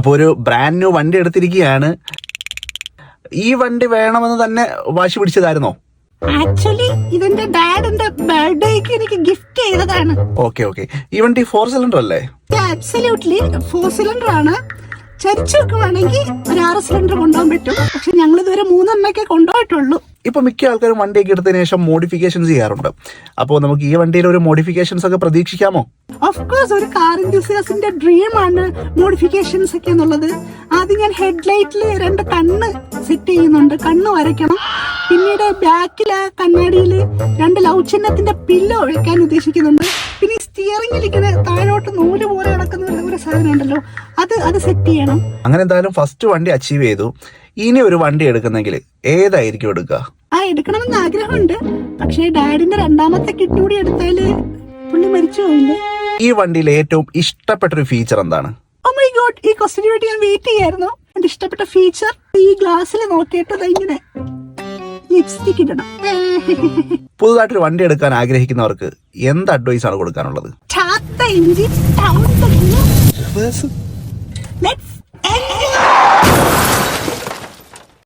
അപ്പോൾ ഒരു brand new വണ്ടി എടുത്തിരിക്കുകയാണ്. ഈ വണ്ടി വേണമെന്ന് തന്നെ വാശി പിടിച്ചതായിരുന്നോ? ആക്ച്വലി ഇതെന്റെ ഡാഡിന്റെ ബർത്ത്ഡേക്ക് എനിക്ക് ഗിഫ്റ്റ് ചെയ്തതാണ്. ഓക്കെ. ഈ വണ്ടി 4 സിലിണ്ടർ അല്ലേ? അബ്സല്യൂട്ട്ലി 4 സിലിണ്ടർ ആണ്. ചരിച്ചു വെക്കുവാണെങ്കിൽ ഒരു 6 സിലിണ്ടർ കൊണ്ടുപോകാൻ പറ്റും. പക്ഷെ ഞങ്ങൾ ഇതുവരെ 3 എണ്ണൊക്കെ കൊണ്ടുപോയിട്ടുള്ളൂ. ഇപ്പൊ മിക്ക ആൾക്കാരും വണ്ടിയൊക്കെ എടുത്തതിന് ശേഷം മോഡിഫിക്കേഷൻസ് ചെയ്യാറുണ്ട്. അപ്പോൾ നമുക്ക് ഈ വണ്ടിയിൽ ഒരു മോഡിഫിക്കേഷൻസ് ഒക്കെ പ്രതീക്ഷിക്കാമോ? ഓഫ് കോഴ്സ്, ഒരു കാർ എന്തൂസിയാസ്റ്റിന്റെ ഡ്രീം ആണ് മോഡിഫിക്കേഷൻസ് ഒക്കെ എന്നുള്ളത്. ആദ്യം ഞാൻ ഹെഡ്ലൈറ്റിൽ 2 കണ്ണ് സെറ്റ് ചെയ്യുന്നുണ്ട്, കണ്ണ് വരയ്ക്കണം. പിന്നീട് ബാക്കിലെ കണ്ണാടിയിൽ 2 ലവ് ചിഹ്നത്തിന്റെ പില്ലോ വെക്കാൻ ഉദ്ദേശിക്കുന്നുണ്ട്. പിന്നെ സ്റ്റിയറിംഗിലിരിക്കുന്ന താഴോട്ട് നൂല് പോലെ കിടക്കുന്ന ഒരു സാധനം ഉണ്ടല്ലോ, അത് സെറ്റ് ചെയ്യണം. അങ്ങനെ എന്തായാലും ഫസ്റ്റ് വണ്ടി അച്ചീവ് ചെയ്തു. ഇനി ഒരു വണ്ടി എടുക്കുന്നെങ്കിൽ ഏതായിരിക്കും എടുക്കുക? എടുക്കണമെന്ന് ആഗ്രഹമുണ്ട്. പക്ഷേ ഡാഡിന്റെ 2ാമത്തെ കിഡ്നി കൂടി എടുത്താല് പുള്ളി മരിച്ചു പോയില്ലേ. ഈ വണ്ടിയിൽ ഏറ്റവും ഇഷ്ടപ്പെട്ടൊരു ഫീച്ചർ എന്താണ്? ഓ മൈ ഗോഡ്, ഈ ക്വസ്റ്റിന് വേണ്ടി ഞാൻ വെയിറ്റ് ചെയ്യായിരുന്നു. എന്റെ ഇഷ്ടപ്പെട്ട ഫീച്ചർ ഈ ഗ്ലാസ്സിൽ നോക്കിയിട്ട് ഇങ്ങനെ ലിപ്സ്റ്റിക് ഇടണം. പുതുതായിട്ടൊരു വണ്ടി എടുക്കാൻ ആഗ്രഹിക്കുന്നവർക്ക് എന്ത് അഡ്വൈസ് ആണ് കൊടുക്കാനുള്ളത്? ചാത്ത എഞ്ചിൻ, ടൗൺ